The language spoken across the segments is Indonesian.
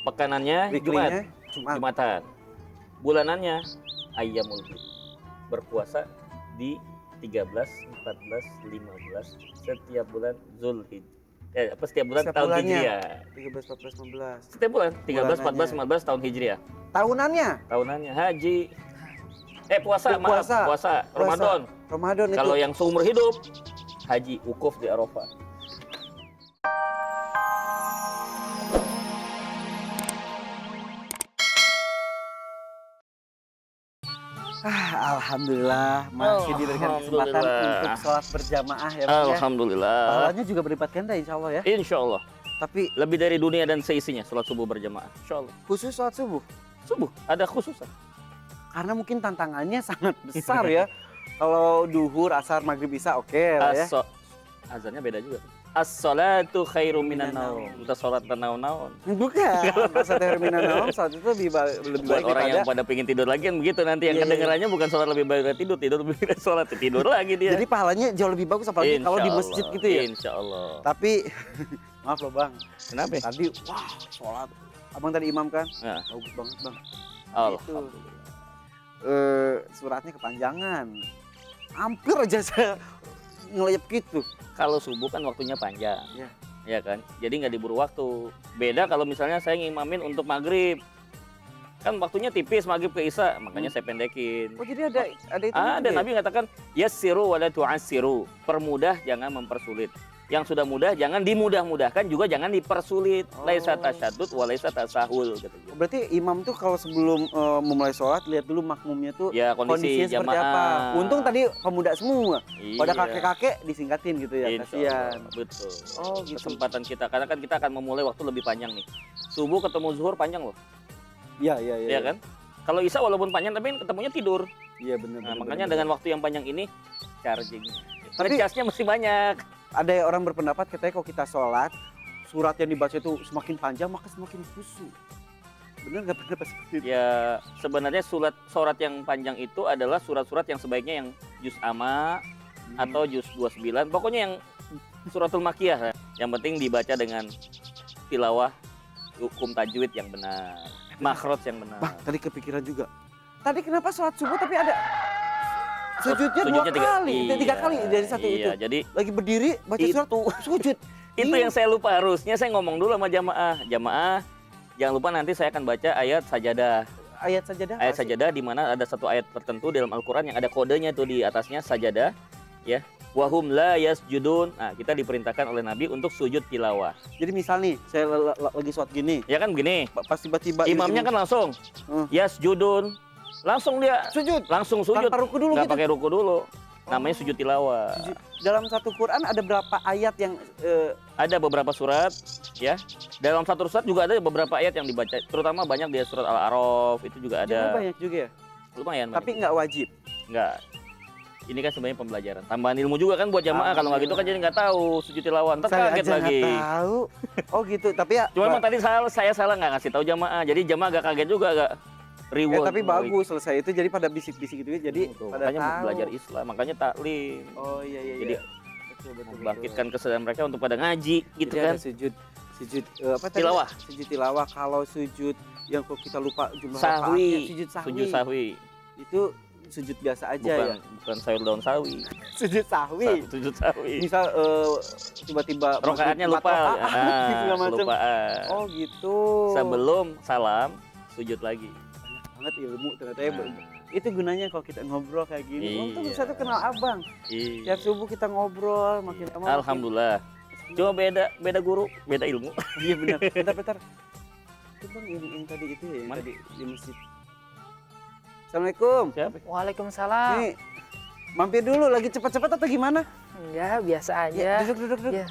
Pekanannya Weekly-nya Jumat. Jumatan. Bulanannya Ayyamul Bid. Berpuasa di 13, 14, 15 setiap bulan Zulhijjah. Setiap bulan Setiap tahun bulannya. Hijriah. 13, 14, 15. Setiap bulan 13, 14, Bulanannya. 15 tahun Hijriah. Tahunannya. Tahunannya haji. Puasa, maaf, Puasa. puasa Ramadan. Ramadan itu. Kalau yang seumur hidup haji wukuf di Arafah. Alhamdulillah masih diberikan kesempatan Alhamdulillah. untuk sholat berjamaah ya Bang ya. Alhamdulillah. Pahalanya juga berlipat ganda insya Allah ya. Insya Allah. Tapi Lebih dari dunia dan seisinya sholat subuh berjamaah. Insya Allah. khusus sholat subuh. Subuh ada khususan. Karena mungkin tantangannya sangat besar ya. Kalau duhur, asar, maghrib, isya oke lah ya. Azannya beda juga. As-salatu khairum minan naum. Kita sholat naon-naun. Bukan. Masa terminan naum sholat itu lebih Buat baik orang yang daripada. pada pengen tidur lagi kan begitu nanti yang Iya, iya. kedengarannya bukan sholat lebih baik dari tidur lebih baik dari sholat tidur lagi dia. Jadi pahalanya jauh lebih bagus apalagi kalau di Insya masjid Allah, gitu ya. Insya Allah. Tapi maaf loh Bang. Kenapa? Tadi wah sholat. Abang tadi imam kan? Nah, Bagus banget Bang. alhamdulillah. Suratnya kepanjangan. Hampir aja saya ngeleyep gitu. Kalau subuh kan waktunya panjang. Iya. Ya kan? Jadi nggak diburu waktu. Beda kalau misalnya saya ngimamin untuk maghrib. Kan waktunya tipis maghrib ke isya, makanya saya pendekin. Oh jadi ada itu. Ada juga ya? Nabi mengatakan yassiru wala tu'assiru. Permudah jangan mempersulit. Yang sudah mudah jangan dimudah-mudahkan, juga jangan dipersulit. Oh. Laisa tasyadud wa laisa tasahul gitu. Berarti imam tuh kalau sebelum memulai sholat lihat dulu makmumnya tuh Ya kondisi kondisinya seperti jamaah. apa. Untung tadi pemuda semua. Iya. Pada kakek-kakek disingkatin gitu ya, Insya kasihan. Allah, betul. Oh gitu. Kesempatan kita karena kan kita akan memulai waktu lebih panjang nih. Subuh ketemu zuhur panjang loh. Iya iya iya. Ya kan? Kalau isya walaupun panjang tapi ketemunya tidur. Iya benar. Nah, makanya dengan waktu yang panjang ini charging. Tapi- Ngecasnya mesti banyak. Ada orang berpendapat katanya kalau kita sholat surat yang dibaca itu semakin panjang maka semakin khusyuk. Benar nggak pendapat seperti itu? Ya sebenarnya surat yang panjang itu adalah surat-surat yang sebaiknya yang juz amma atau juz 29. Pokoknya yang suratul makiyah. Yang penting dibaca dengan tilawah hukum tajwid yang benar. Makhraj yang benar. Bang, tadi kepikiran juga. Tadi kenapa sholat subuh tapi ada sujudnya dua Sujudnya kali, tiga kali dari satu itu. Iya, jadi Lagi berdiri baca surat sujud. itu yang saya lupa, harusnya saya ngomong dulu sama jamaah jangan lupa nanti saya akan baca ayat sajadah. Ayat sajadah. Ayat sajadah di mana ada satu ayat tertentu dalam Al-Qur'an yang ada kodenya tuh di atasnya sajadah ya. Wahum la yasjudun. Nah, kita diperintahkan oleh Nabi untuk sujud tilawah. Jadi misal nih, saya lagi sholat gini, Ya kan begini, pas tiba-tiba imamnya kan langsung yasjudun. Langsung dia sujud. langsung sujud. Tanpa ruku dulu Nggak gitu. pakai ruku dulu. Namanya sujud tilawah. Sujud. Dalam satu Quran ada berapa ayat yang Ada beberapa surat ya. Dalam satu surat juga ada beberapa ayat yang dibaca. Terutama banyak di surat Al-A'raf itu juga ada. banyak juga ya? Lumayan. Tapi nggak wajib. Enggak. Ini kan sebenarnya pembelajaran. Tambahan ilmu juga kan buat jamaah. Kalau nggak gitu kan jadi nggak tahu sujud tilawah. Ntar Saya kaget aja lagi. nggak tahu. Oh gitu. Tapi ya. Cuma emang tadi saya salah nggak ngasih tahu jamaah. Jadi jamaah agak kaget juga agak reward. tapi bagus selesai itu jadi pada bisik-bisik gitu ya. Jadi pada Makanya tahu. belajar Islam. Makanya taklim. Oh iya iya. Jadi, iya. Betul. Bangkitkan kesadaran mereka untuk pada ngaji gitu Jadi kan. ada sujud apa tadi? Tilawah. Sujud tilawah. Kalau sujud yang kalau kita lupa jumlah Sahwi. rakaatnya, sujud sahwi. Sujud sahwi. Itu sujud biasa aja ya. Bukan sayur daun sawi. Sujud sahwi. Sujud sahwi. Misal tiba-tiba Rokaatnya empat lupa. rokaat, gitu, segala macam. Kelupaan. Oh gitu. Sebelum salam sujud lagi. Banget ilmu ternyata ya. Nah. Itu gunanya kalau kita ngobrol kayak gini. Untung Iya. satu kenal abang. Iya. Tiap subuh kita ngobrol makin lama. makin- Alhamdulillah. Cuma beda guru, beda ilmu. Iya benar. Bentar. Itu bang yang tadi itu ya, yang Mana? tadi di masjid. Assalamualaikum. Siapa? Waalaikumsalam. Nih, mampir dulu. Lagi cepat-cepat atau gimana? Enggak, biasa Ya, aja. duduk. Ya,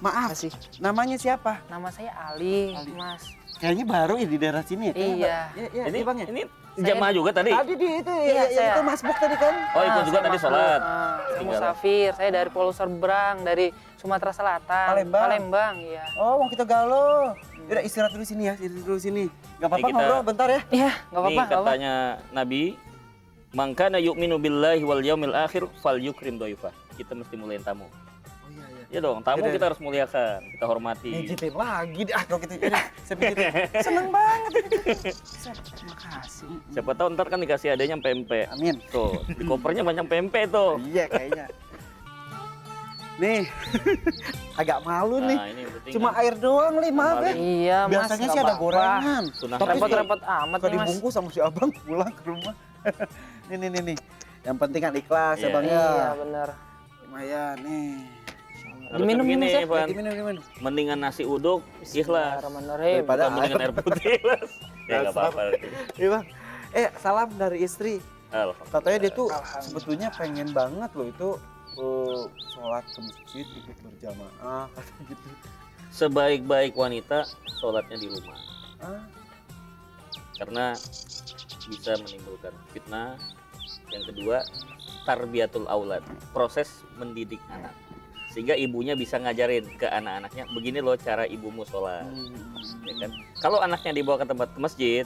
Maaf, makasih. namanya siapa? Nama saya Ali, Ali. Mas. Kayaknya baru ya di daerah sini ya? Iya. Iya, Ini bang ya? ini jamaah juga tadi. Tadi di itu Iya, ya, yang saya. itu Mas Buk tadi kan? Oh, ikut juga saya tadi Mas sholat. saya Tinggal. musafir. Saya dari Pulau Serberang, dari Sumatera Selatan. Palembang? Palembang, iya. Oh, mau kita galau. Udah istirahat dulu sini ya, istirahat dulu sini. Gak apa-apa Nih, kita- ngobrol bentar ya. Iya, nggak Ini apa-apa. nggak apa-apa. katanya Nabi, "Man kana yu'minu billahi wal yaumil akhir falyukrim dhaifah." Kita mesti mulain tamu. Oh Ya dong, tamu Yaudah. kita harus muliakan, kita hormati. Pijitin lagi deh. Kalau gitu saya pijitin. Seneng banget. Terima kasih. Siapa tahu ntar kan dikasih adanya pempek. Amin. Tuh, di kopernya banyak pempek tuh. Iya kayaknya. Nih, agak malu nih. Nah, ini penting Cuma kan. air doang, Li, maaf ya. Iya, Mas. Biasanya nggak sih ada apa-apa. gorengan. Sunah Tapi Repot-repot amat Suka nih, Mas. dibungkus sama si abang pulang ke rumah. Nih. Yang penting kan ikhlas ya Iya. bang ya. Iya, benar. Lumayan nih. Harusnya Diminum nih, begini, Mas, ya? Van. Gimana? Mendingan nasi uduk ikhlas. Bismillahirrahmanirrahim. Daripada Bukan mendingan air putih ikhlas. Ya nggak apa-apa. Iya bang. Salam dari istri. Alhamdulillah. Katanya dia tuh Alhamdulillah. sebetulnya pengen banget loh itu sholat ke masjid ikut berjamaah kata gitu. Sebaik-baik wanita, sholatnya di rumah. Ah, Karena bisa menimbulkan fitnah. Yang kedua, tarbiyatul aulad, proses mendidik anak. Sehingga ibunya bisa ngajarin ke anak-anaknya, begini loh cara ibumu sholat. Ya kan? Kalau anaknya dibawa ke tempat ke masjid,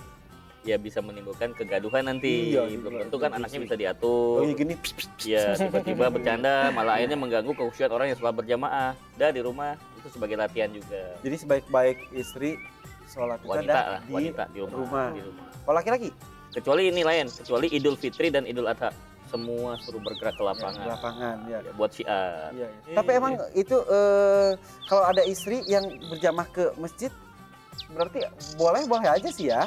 ya bisa menimbulkan kegaduhan nanti. Iya, Belum iya, tentu kan iya anaknya sih. bisa diatur. Oh iya gini. Ya tiba-tiba bercanda, malah akhirnya mengganggu kekhusyuan orang yang sholat berjamaah. Dah di rumah itu sebagai latihan juga. Jadi sebaik-baik istri sholat itu Wanita ada lah, wanita di rumah. Di rumah. Kalau laki-laki Kecuali ini lain, kecuali Idul Fitri dan Idul Adha. Semua suruh bergerak ke di lapangan. lapangan ya. Ya, buat syiar. Iya, iya. Tapi emang itu kalau ada istri yang berjamaah ke masjid berarti boleh aja sih ya.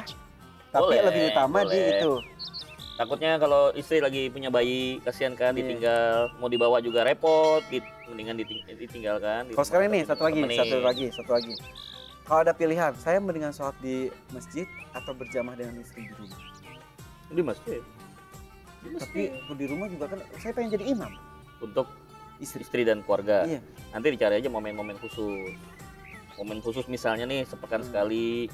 Tapi Boleh, lebih utama di boleh. itu. Takutnya kalau istri lagi punya bayi, kasihan kan Iya. ditinggal, mau dibawa juga repot, mendingan ditinggalkan. Kalau sekarang ini satu lagi. Temenin. Kalau ada pilihan, saya mendingan sholat di masjid atau berjamaah dengan istri di rumah. Di masjid. Tapi di rumah juga kan saya pengen jadi imam. Untuk Istri. istri dan keluarga. Iya. Nanti dicari aja momen-momen khusus. Momen khusus misalnya nih sepekan sekali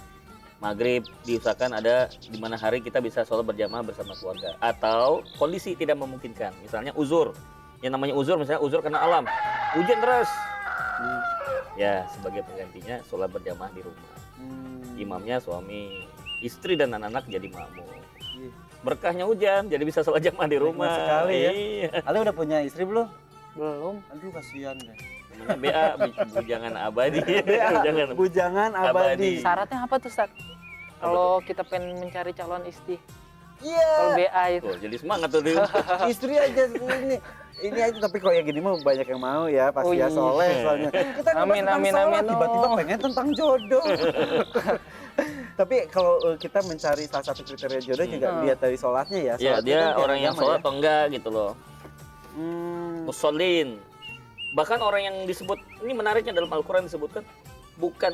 maghrib diusahakan ada di mana hari kita bisa sholat berjamaah bersama keluarga. Atau kondisi tidak memungkinkan. Misalnya uzur. Yang namanya uzur misalnya uzur karena alam. Hujan deras. Ya sebagai penggantinya sholat berjamaah di rumah. Imamnya suami, istri dan anak-anak jadi makmum. Iya. Berkahnya hujan, jadi bisa sholat jamaah di Nikmat rumah. sekali ya. Iya. Ale udah punya istri belum? Belum. Aduh kasihan deh. Namanya BA, bujangan abadi. Bujangan Bujangan Abadi. abadi. Syaratnya apa tuh, Ustaz? Kalau kita pengen mencari calon istri. Kalau Iya. BA itu. Tuh, jadi semangat tuh dia. Istri aja ini aja tapi kalau yang gini mah banyak yang mau ya pasti Oh ya iya. soleh soalnya. Kita ngebahas Amin, tentang amin, sholat, amin, tiba-tiba oh. pengen tentang jodoh. Tapi kalau kita mencari salah satu kriteria jodoh juga lihat dari sholatnya ya. Ya, Sholatnya dia kan orang yang agama sholat ya. atau enggak gitu loh. Hmm. Musholin. Bahkan orang yang disebut, ini menariknya dalam Al-Quran disebutkan bukan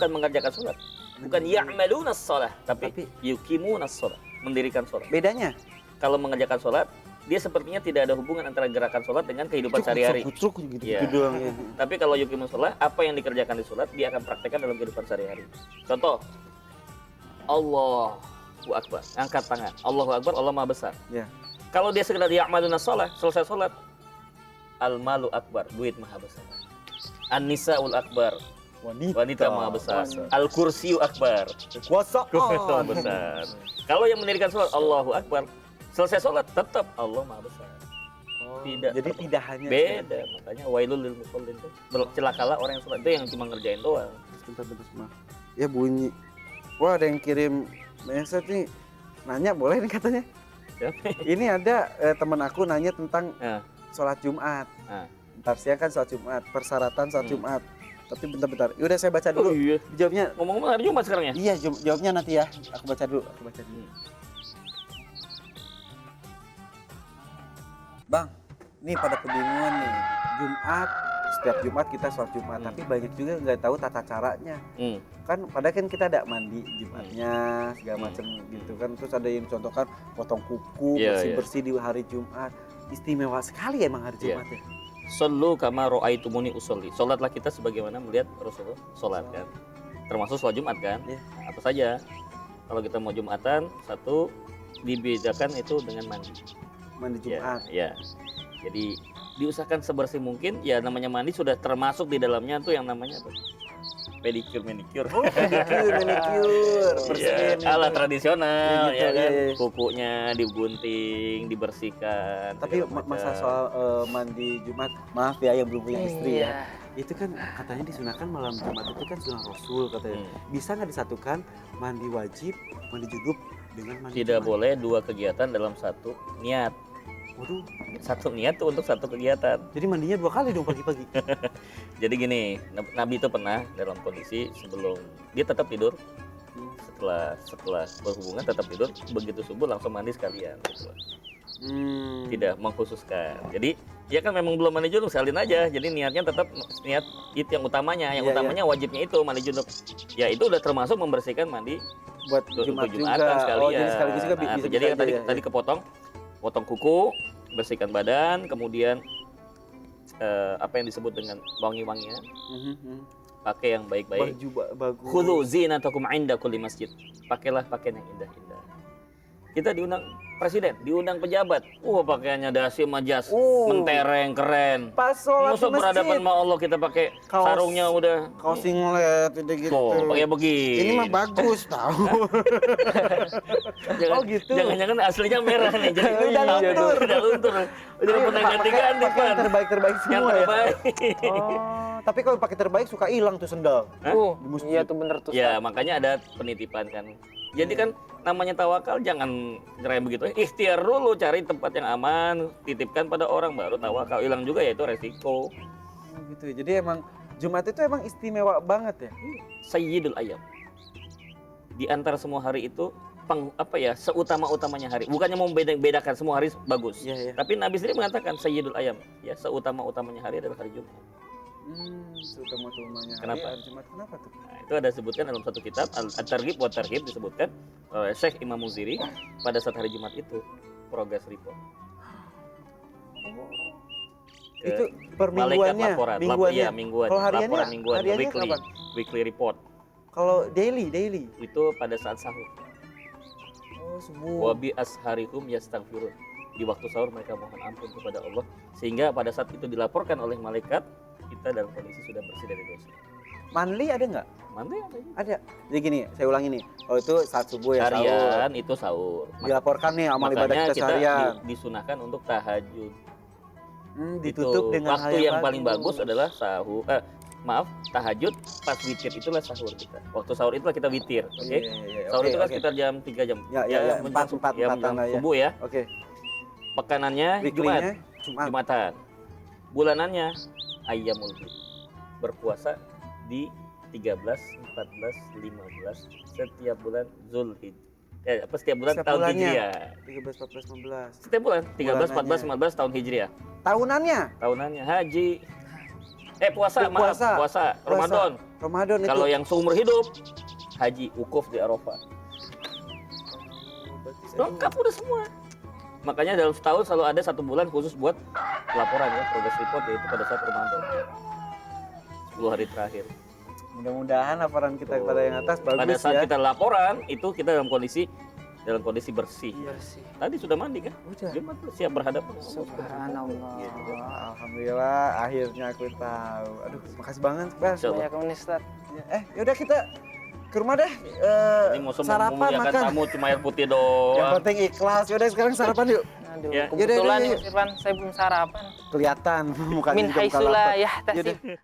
mengerjakan sholat. Bukan ya'maluna sholat, tapi Tapi- yukimuna sholat, mendirikan sholat. Bedanya? Kalau mengerjakan sholat, dia sepertinya tidak ada hubungan antara gerakan sholat dengan kehidupan sehari-hari. Kucuk gitu, Iya. gitu doang ya. Tapi kalau yukimun sholat, apa yang dikerjakan di sholat, dia akan praktekkan dalam kehidupan sehari-hari. Contoh, Allahu Akbar, angkat tangan. Allahu Akbar, Allah Maha Besar. Ya. Kalau dia sekedar ya'maluna sholat, selesai sholat, al-malu akbar, duit maha besar. An-nisa'ul akbar, wanita maha besar. Al-kursiyu akbar, Kuasa. maha besar. Kalau yang mendirikan sholat, Allahu Akbar, selesai sholat, tetap Allah maha besar. Tidak Jadi tidak hanya Beda, makanya wailul lil musallin itu celakalah orang yang sholat itu yang cuma ngerjain doang. Bentar, maaf. Ya bunyi. Wah ada yang kirim message nih. Nanya boleh nih katanya. Ini ada teman aku nanya tentang Nah, sholat Jumat. Nah. Ntar siang kan sholat Jumat, persyaratan sholat Jumat. Tapi bentar. Yaudah saya baca oh dulu. iya. Jawabnya. Ngomong-ngomong hari Jumat sekarang ya? Iya, jawabnya nanti ya. Aku baca dulu. Bang, ini pada kebingungan nih. Setiap Jumat kita sholat Jumat, tapi banyak juga nggak tahu tata caranya. Hmm. Kan padahal kan kita ada mandi Jumatnya segala macam gitu kan. Terus ada yang contohkan potong kuku, Iya, bersih-bersih di hari Jumat. Istimewa sekali emang hari Iya. Jumat ya. Sallu kama ra'aitumuni usolli. Sholatlah kita sebagaimana melihat Rasulullah sholat kan. Termasuk sholat Jumat kan. Iya. Apa saja. Kalau kita mau Jumatan, satu dibedakan itu dengan mandi. Mandi Jumat. Ya. Jadi diusahakan sebersih mungkin. Ya namanya mandi sudah termasuk di dalamnya tuh yang namanya apa? pedicure, manicure. Manicure, bersihin. Iya, ala tradisional Gitu, ya kan. iya. Kukunya digunting, dibersihkan. Tapi segala masa macam. soal mandi Jumat, maaf ya yang belum punya istri Iya. ya. Itu kan katanya disunahkan malam Jumat itu kan sunah Rasul katanya. Bisa nggak disatukan mandi wajib, mandi junub dengan mandi Tidak Jumat? boleh dua kegiatan dalam satu niat. Waduh, Satu niat tuh untuk satu kegiatan. jadi mandinya 2 kali dong pagi-pagi. Jadi gini, Nabi itu pernah dalam kondisi sebelum dia tetap tidur, setelah berhubungan tetap tidur, begitu subuh langsung mandi sekalian gitu. Tidak mengkhususkan. Jadi ya kan memang belum mandi junub, salin aja. Jadi niatnya tetap niat itu yang utamanya. Yang Iya, utamanya wajibnya itu mandi junub. Ya itu udah termasuk membersihkan mandi Buat untuk Jumat juga. Jumatan sekalian. Oh, jadi sekaligus juga Nah, bisa jadi aja tadi ya. tadi potong kuku, bersihkan badan, kemudian apa yang disebut dengan wangi-wangian, pakai yang baik-baik. Baju bagus. Khudhu zinatakum 'inda kulli masjid. Pakailah pakaian yang indah-indah. Kita diundang presiden, diundang pejabat. Pakaiannya dasi sama jas, mentereng keren. Pas sholat Masa di berhadapan masjid. sama Allah kita pakai Kaos- sarungnya udah Kaos singlet udah gitu. tuh, pakai begini. Ini mah bagus tahu. Jangan, Oh, gitu. Jangan-jangan aslinya merah nih. Jadi Udah luntur. Udah luntur. Jadi pernah ganti-ganti Pakai yang kan. terbaik-terbaik Yang semua ya. terbaik. Oh, tapi kalau pakai terbaik suka hilang tuh sendal. Di masjid. Iya tuh bener tuh. Ya, makanya ada penitipan kan. Jadi kan namanya tawakal jangan nyerahin begitu. Ikhtiar dulu, cari tempat yang aman, titipkan pada orang baru tawakal. Hilang juga ya itu resiko. Oh, gitu ya. Jadi emang Jumat itu emang istimewa banget ya. Sayyidul ayam. Di antara semua hari itu seutama-utamanya hari. Bukannya mau bedakan semua hari bagus. Iya, iya. Tapi Nabi sendiri mengatakan sayyidul ayam, ya seutama-utamanya hari adalah hari Jumat. Seutama-utamanya Kenapa? hari Jumat. Kenapa tuh? Nah, itu ada sebutkan dalam satu kitab At-Targhib wa Tarhib disebutkan oleh Syekh Imam Muziri pada saat hari Jumat itu progress report. Ke Itu per malaikat mingguannya, laporan, mingguannya. iya mingguan, Kalau hariannya, laporan mingguan, hariannya weekly, kapan? weekly report. Kalau daily. Itu pada saat sahur. Oh, subuh. Wabi asharikum yastaghfirun. Di waktu sahur mereka mohon ampun kepada Allah sehingga pada saat itu dilaporkan oleh malaikat kita dalam kondisi sudah bersih dari dosa. Manli ada nggak? Mana ada? Ada. Jadi gini, saya ulangi nih. Kalau itu saat subuh ya sahur. Harian itu sahur. Dilaporkan nih amal ibadah Makanya kita kita seharian. disunahkan untuk tahajud. Ditutup Itu. dengan Waktu yang paling bagus adalah sahur. Tahajud pas witir itulah sahur kita. Waktu sahur itulah kita witir, oke? Iya. Sahur itu kan Oke. sekitar jam 3 jam. Ya, menjelang empat menjelang lah ya. subuh ya. Oke. Pekanannya Jumat, Weekly-nya Jumat. Jumatan. Bulanannya Ayyamul Bid. Berpuasa di 13, 14, 15 setiap bulan Zulhijjah. Setiap bulan Setiap tahun bulannya. Hijriah. 13, 14, 15. Setiap bulan 13, 14, Bulanannya. 15 tahun Hijriah. Tahunannya. Tahunannya haji. Puasa, maaf, Puasa. puasa Ramadan. Ramadan itu. Kalau yang seumur hidup haji wukuf di Arafah. Lengkap udah semua. Makanya dalam setahun selalu ada satu bulan khusus buat laporan ya, progress report yaitu pada saat Ramadan. 10 hari terakhir. Mudah-mudahan laporan kita kepada yang atas bagus Pada saat ya. kita laporan itu kita dalam kondisi bersih. Bersih. Tadi sudah mandi kan? Udah. Jumat siap berhadapan. Subhanallah. Alhamdulillah akhirnya aku tahu. Aduh, makasih banget, Bas. Insya Allah. Banyak Ustaz. Yaudah kita ke rumah deh. Ini mau Sarapan memuliakan makan. tamu cuma air putih doang. Yang penting ikhlas. Yaudah sekarang sarapan yuk. Aduh, Ya. kebetulan Yaudah, nih yuk. Mas Irfan, saya belum sarapan. Kelihatan mukanya Min juga muka haitsula lapar. yahtasib. Yaudah.